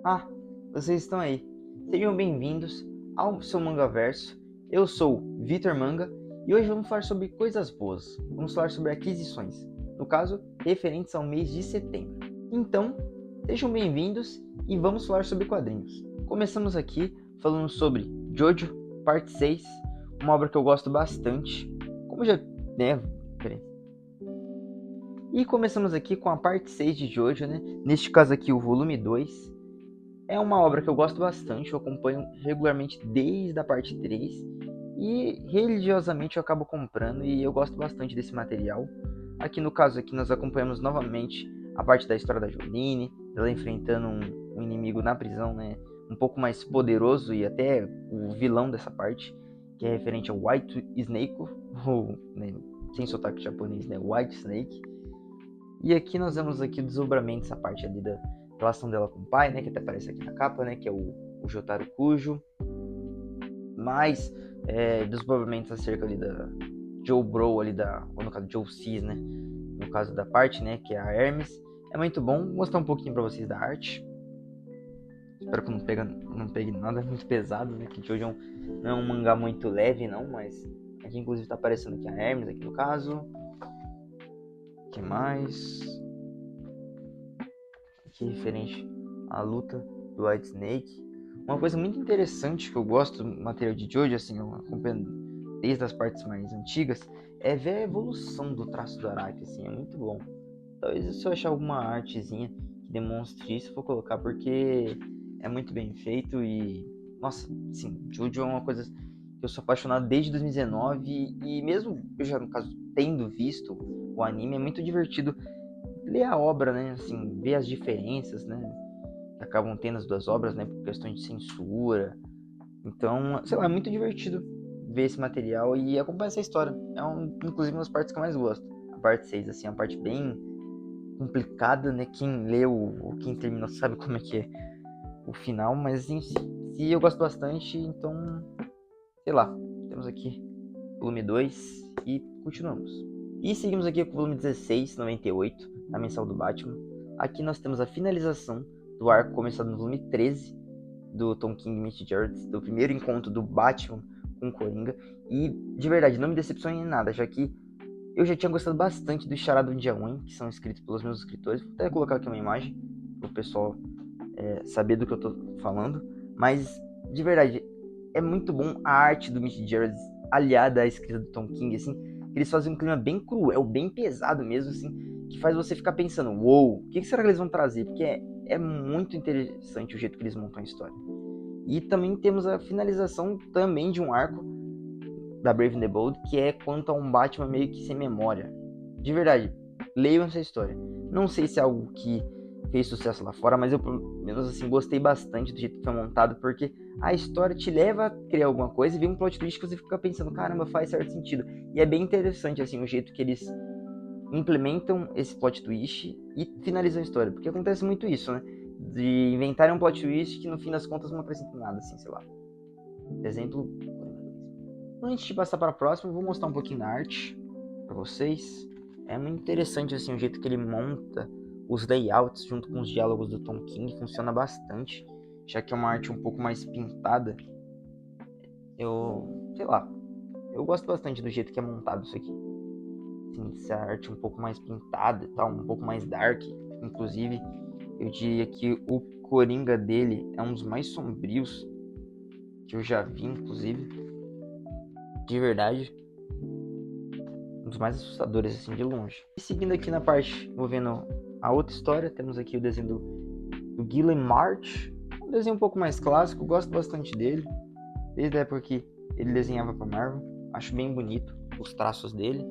Ah, vocês estão aí. Sejam bem-vindos ao seu Mangaverso. Eu sou Vitor Manga e hoje vamos falar sobre coisas boas. Vamos falar sobre aquisições, no caso, referentes ao mês de setembro. Então, sejam bem-vindos e vamos falar sobre quadrinhos. Começamos aqui falando sobre Jojo, parte 6, uma obra que eu gosto bastante. Como já, peraí. E começamos aqui com a parte 6 de Jojo, né? Neste caso aqui, o volume 2. É uma obra que eu gosto bastante, eu acompanho regularmente desde a parte 3 e religiosamente eu acabo comprando e eu gosto bastante desse material. Aqui no caso aqui nós acompanhamos novamente a parte da história da Jolene, ela enfrentando um inimigo na prisão, né, um pouco mais poderoso e até o vilão dessa parte, que é referente ao White Snake, ou, né, sem sotaque japonês, né, White Snake. E aqui nós vemos aqui o desdobramento, essa parte ali da relação dela com o pai, né, que até aparece aqui na capa, né, que é o Jotaro Kujo. Mais desdobramentos acerca ali da Joe Bro, ali ou no caso Joe Cis, né, no caso da parte, né, que é a Hermes. É muito bom, vou mostrar um pouquinho pra vocês da arte. Espero que não pegue nada muito pesado, né, que hoje não é um mangá muito leve, não, mas aqui inclusive tá aparecendo aqui a Hermes, aqui no caso. O que mais? Aqui referente à luta do White Snake. Uma coisa muito interessante que eu gosto do material de Jojo, assim, eu acompanhando desde as partes mais antigas, é ver a evolução do traço do Araki, assim, é muito bom. Talvez se eu achar alguma artezinha que demonstre isso, eu vou colocar, porque é muito bem feito e, nossa, sim, Jojo é uma coisa que eu sou apaixonado desde 2019 e mesmo eu já, no caso, tendo visto o anime, é muito divertido ler a obra, né, assim, ver as diferenças, né, que acabam tendo as duas obras, né, por questões de censura. Então, sei lá, é muito divertido ver esse material e acompanhar essa história. Inclusive, uma das partes que eu mais gosto. A parte 6, assim, é uma parte bem complicada, né, quem leu ou quem terminou sabe como é que é o final, mas em si eu gosto bastante, então, sei lá, temos aqui volume 2 e continuamos. E seguimos aqui com o volume 1698, a mensal do Batman. Aqui nós temos a finalização do arco começado no volume 13 do Tom King e Mitch Gerads, do primeiro encontro do Batman com o Coringa. E, de verdade, não me decepciona em nada, já que eu já tinha gostado bastante do Charada do Dia Ruim, que são escritos pelos meus escritores. Vou até colocar aqui uma imagem para o pessoal saber do que eu tô falando. Mas, de verdade, é muito bom a arte do Mitch Gerads aliada à escrita do Tom King, assim, que eles fazem um clima bem cruel, bem pesado mesmo, assim, que faz você ficar pensando, uou, o que será que eles vão trazer? Porque é muito interessante o jeito que eles montam a história. E também temos a finalização também de um arco da Brave and the Bold, que é quanto a um Batman meio que sem memória. De verdade, leiam essa história. Não sei se é algo que fez sucesso lá fora, mas eu, pelo menos assim, gostei bastante do jeito que foi montado, porque a história te leva a criar alguma coisa e vem um plot twist que você fica pensando, caramba, faz certo sentido. E é bem interessante, assim, o jeito que eles implementam esse plot twist e finalizam a história, porque acontece muito isso, né? De inventarem um plot twist que no fim das contas não acrescenta nada, assim, sei lá. Exemplo. Antes de passar para a próxima, eu vou mostrar um pouquinho da arte para vocês. É muito interessante assim o jeito que ele monta os layouts junto com os diálogos do Tom King, funciona bastante, já que é uma arte um pouco mais pintada. Sei lá, eu gosto bastante do jeito que é montado isso aqui. Assim, essa arte um pouco mais pintada e tal, um pouco mais dark. Inclusive, eu diria que o Coringa dele é um dos mais sombrios que eu já vi, inclusive. De verdade. Um dos mais assustadores, assim, de longe. E seguindo aqui na parte, envolvendo a outra história, temos aqui o desenho do Guilherme March. Um desenho um pouco mais clássico, gosto bastante dele. Desde a época que ele desenhava para Marvel. Acho bem bonito os traços dele.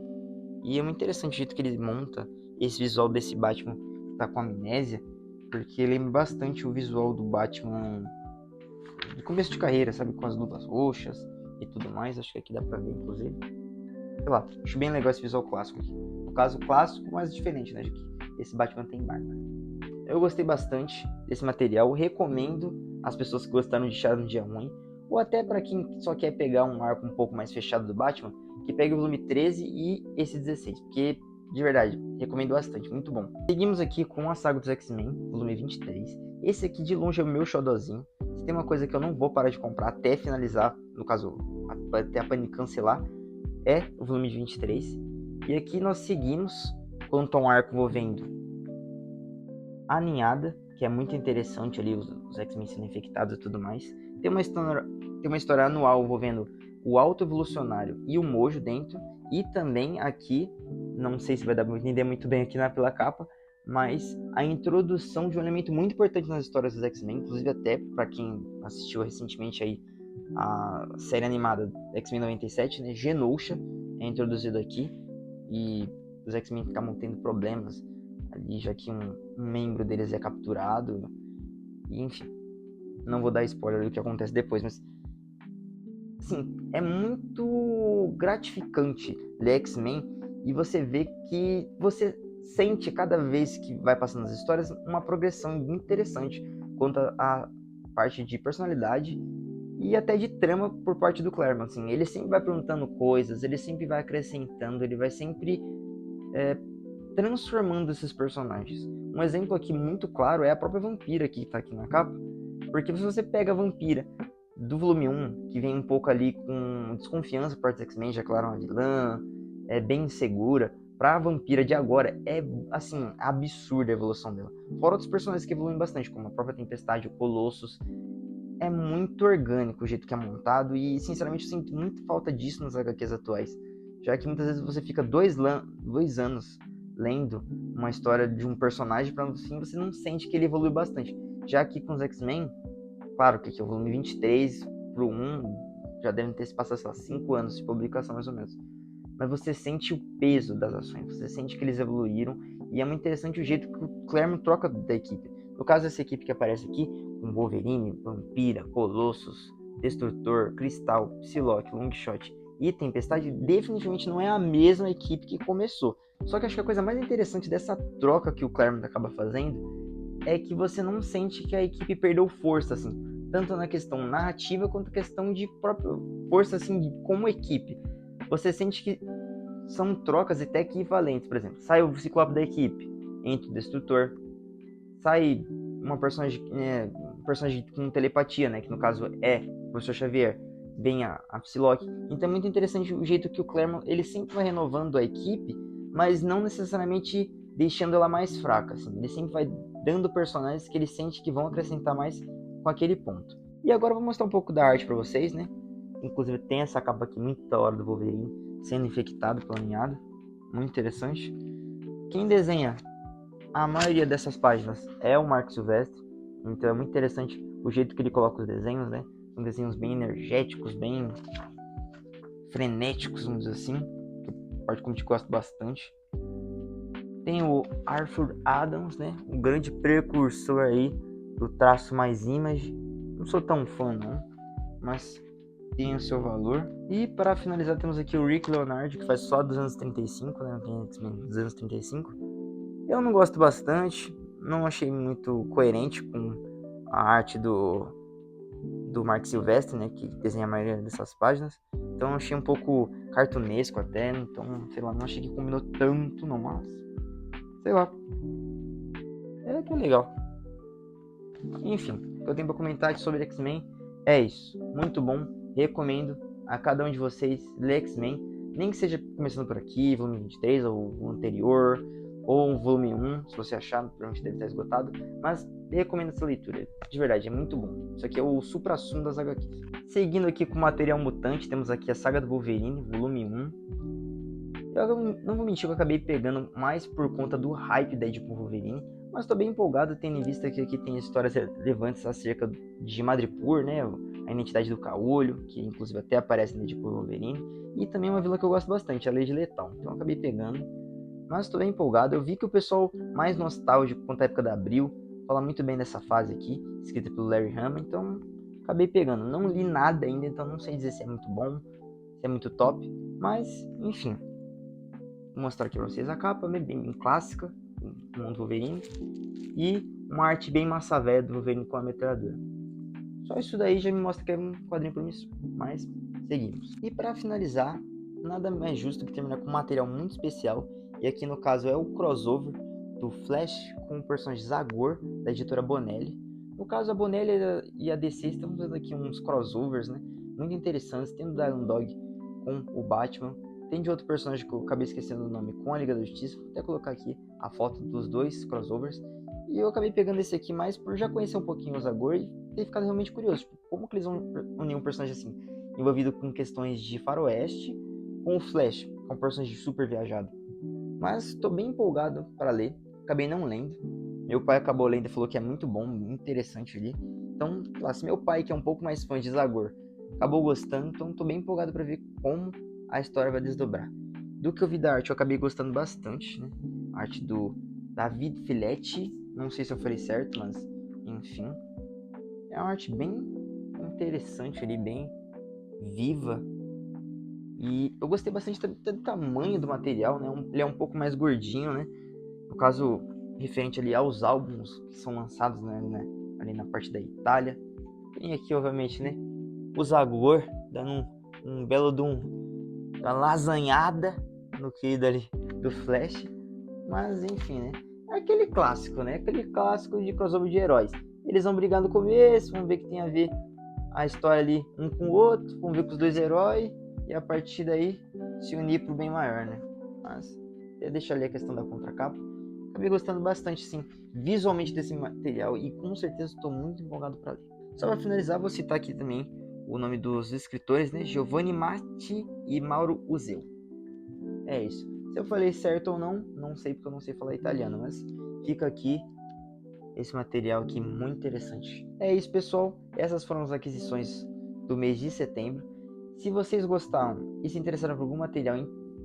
E é muito interessante o jeito que ele monta esse visual desse Batman que tá com amnésia. Porque lembra bastante o visual do Batman do começo de carreira, sabe? Com as luvas roxas e tudo mais. Acho que aqui dá pra ver, inclusive. Sei lá, acho bem legal esse visual clássico aqui. No caso, clássico, mas diferente, né? De que esse Batman tem barba. Eu gostei bastante desse material. Recomendo às pessoas que gostaram de Charada no Dia Ruim, ou até para quem só quer pegar um arco um pouco mais fechado do Batman, que pegue o volume 13 e esse 16. Porque De verdade, recomendo bastante, muito bom. Seguimos aqui com a saga dos X-Men, volume 23. Esse aqui de longe é o meu xodózinho. Se tem uma coisa que eu não vou parar de comprar até finalizar, no caso, até a Panini cancelar, é o volume 23. E aqui nós seguimos com o Tom Arco envolvendo a ninhada, que é muito interessante ali, os X-Men sendo infectados e tudo mais. Tem uma história anual envolvendo o Alto Evolucionário e o Mojo dentro. E também aqui, não sei se vai dar para entender muito bem aqui pela capa, mas a introdução de um elemento muito importante nas histórias dos X-Men, inclusive até para quem assistiu recentemente aí a série animada X-Men 97, né? Genosha é introduzido aqui e os X-Men acabam tendo problemas ali, já que um membro deles é capturado. E, enfim, não vou dar spoiler do que acontece depois, mas assim, é muito gratificante ler X-Men e você vê que você sente cada vez que vai passando as histórias uma progressão interessante quanto à parte de personalidade e até de trama por parte do Claremont. Assim, ele sempre vai perguntando coisas, ele sempre vai acrescentando, ele vai sempre transformando esses personagens. Um exemplo aqui muito claro é a própria Vampira que está aqui na capa, porque se você pega a Vampira do volume 1, que vem um pouco ali com desconfiança por parte dos X-Men, já que ela era uma vilã, é bem insegura, pra Vampira de agora é, assim, absurda a evolução dela. Fora outros personagens que evoluem bastante, como a própria Tempestade, o Colossus. É muito orgânico o jeito que é montado e, sinceramente, eu sinto muito falta disso nas HQs atuais, já que muitas vezes você fica 2 anos lendo uma história de um personagem para no fim você não sente que ele evoluiu bastante. Já que com os X-Men, claro que aqui é o volume 23 pro 1, já devem ter se passado, sei lá, 5 anos de publicação mais ou menos. Mas você sente o peso das ações, você sente que eles evoluíram e é muito interessante o jeito que o Claremont troca da equipe. No caso dessa equipe que aparece aqui, com Wolverine, Vampira, Colossus, Destrutor, Cristal, Psylocke, Longshot e Tempestade, definitivamente não é a mesma equipe que começou. Só que acho que a coisa mais interessante dessa troca que o Claremont acaba fazendo é que você não sente que a equipe perdeu força, assim, tanto na questão narrativa quanto na questão de própria força, assim, como equipe. Você sente que são trocas até equivalentes, por exemplo, sai o Ciclope da equipe, entra o Destrutor, sai uma personagem com telepatia, né, que no caso é o Professor Xavier, vem a Psylocke. Então é muito interessante o jeito que o Claremont, ele sempre vai renovando a equipe, mas não necessariamente deixando ela mais fraca, assim. Ele sempre vai dando personagens que ele sente que vão acrescentar mais com aquele ponto. E agora eu vou mostrar um pouco da arte para vocês, né? Inclusive tem essa capa aqui muito da hora do Wolverine sendo infectado pela ninhada, muito interessante. Quem desenha a maioria dessas páginas é o Mark Silvestre, então é muito interessante o jeito que ele coloca os desenhos, né? São desenhos bem energéticos, bem frenéticos, vamos dizer assim, que eu particularmente gosto bastante. Tem o Arthur Adams, né? Um grande precursor aí do traço mais image. Não sou tão fã não, mas tem o seu valor. E para finalizar temos aqui o Rick Leonard, que faz só dos anos 35, né? Tem X-Men dos anos 35. Eu não gosto bastante, não achei muito coerente com a arte do Mark Silvestre, né, que desenha a maioria dessas páginas. Então eu achei um pouco cartunesco até, então, sei lá, não achei que combinou tanto não, mas sei lá. É que é legal. Enfim, o que eu tenho pra comentar sobre X-Men é isso. Muito bom, recomendo a cada um de vocês ler X-Men, nem que seja começando por aqui, volume 23 ou o anterior, ou o volume 1, se você achar, provavelmente deve estar esgotado, mas recomendo essa leitura, de verdade, é muito bom. Isso aqui é o supra-sumo das HQs. Seguindo aqui com o material mutante, temos aqui a Saga do Wolverine, volume 1. Eu não vou mentir que eu acabei pegando mais por conta do hype da Deadpool Wolverine, mas estou bem empolgado tendo em vista que aqui tem histórias relevantes acerca de Madripoor, né, a identidade do Caolho, que inclusive até aparece no Deadpool Wolverine, e também uma vilã que eu gosto bastante, a Lady Lethal, então eu acabei pegando. Mas estou bem empolgado. Eu vi que o pessoal mais nostálgico quanto à época da Abril fala muito bem dessa fase aqui, escrita pelo Larry Hama, então acabei pegando. Não li nada ainda, então não sei dizer se é muito bom, se é muito top, mas enfim. Vou mostrar aqui pra vocês a capa, bem clássica, do mundo Wolverine, e uma arte bem massa velha do Wolverine com a metralhadora. Só isso daí já me mostra que é um quadrinho promissor, mas seguimos. E para finalizar, nada mais justo que terminar com um material muito especial E aqui no caso é o crossover do Flash com o personagem Zagor, da editora Bonelli. No caso, a Bonelli e a DC estão fazendo aqui uns crossovers, né? Muito interessantes. Tem o Diamond Dog com o Batman. Tem de outro personagem que eu acabei esquecendo o nome, com a Liga da Justiça. Vou até colocar aqui a foto dos dois crossovers. E eu acabei pegando esse aqui mais por já conhecer um pouquinho o Zagor e ter ficado realmente curioso. Tipo, como que eles vão unir um personagem assim, envolvido com questões de faroeste, com o Flash, que é um personagem super viajado. Mas estou bem empolgado para ler. Acabei não lendo. Meu pai acabou lendo e falou que é muito bom, muito interessante ali. Então, lá, se meu pai, que é um pouco mais fã de Zagor, acabou gostando, então estou bem empolgado para ver como a história vai desdobrar. Do que eu vi da arte, eu acabei gostando bastante, né? A arte do David Filetti, não sei se eu falei certo, mas enfim. É uma arte bem interessante ali, bem viva. E eu gostei bastante do tamanho do material, né? Ele é um pouco mais gordinho, né? No caso, referente ali aos álbuns que são lançados, né, ali na parte da Itália. Tem aqui, obviamente, né? O Zagor dando um belo de uma lasanhada no querido ali do Flash. Mas, enfim, né? É aquele clássico, né? Aquele clássico de crossover de heróis. Eles vão brigar no começo, vamos ver que tem a ver a história ali um com o outro, vamos ver com os dois heróis. E a partir daí se unir pro bem maior, né? Mas eu deixo ali a questão da contracapa. Acabei gostando bastante, sim, visualmente desse material e com certeza estou muito empolgado para ler. Só para finalizar, vou citar aqui também o nome dos escritores, né? Giovanni Matti e Mauro Uzeu. É isso. Se eu falei certo ou não, não sei porque eu não sei falar italiano, mas fica aqui esse material aqui muito interessante. É isso, pessoal. Essas foram as aquisições do mês de setembro. Se vocês gostaram e se interessaram por algum material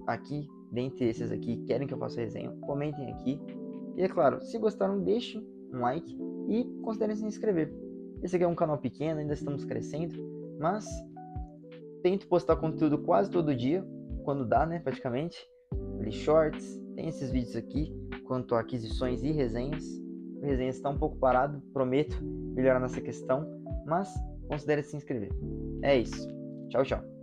aqui, dentre esses aqui, querem que eu faça resenha, comentem aqui. E é claro, se gostaram, deixem um like e considerem se inscrever. Esse aqui é um canal pequeno, ainda estamos crescendo, mas tento postar conteúdo quase todo dia, quando dá, né, praticamente. Ali shorts, tem esses vídeos aqui, quanto a aquisições e resenhas. O resenha está um pouco parado, prometo melhorar nessa questão, mas considere se inscrever. É isso. Tchau, tchau.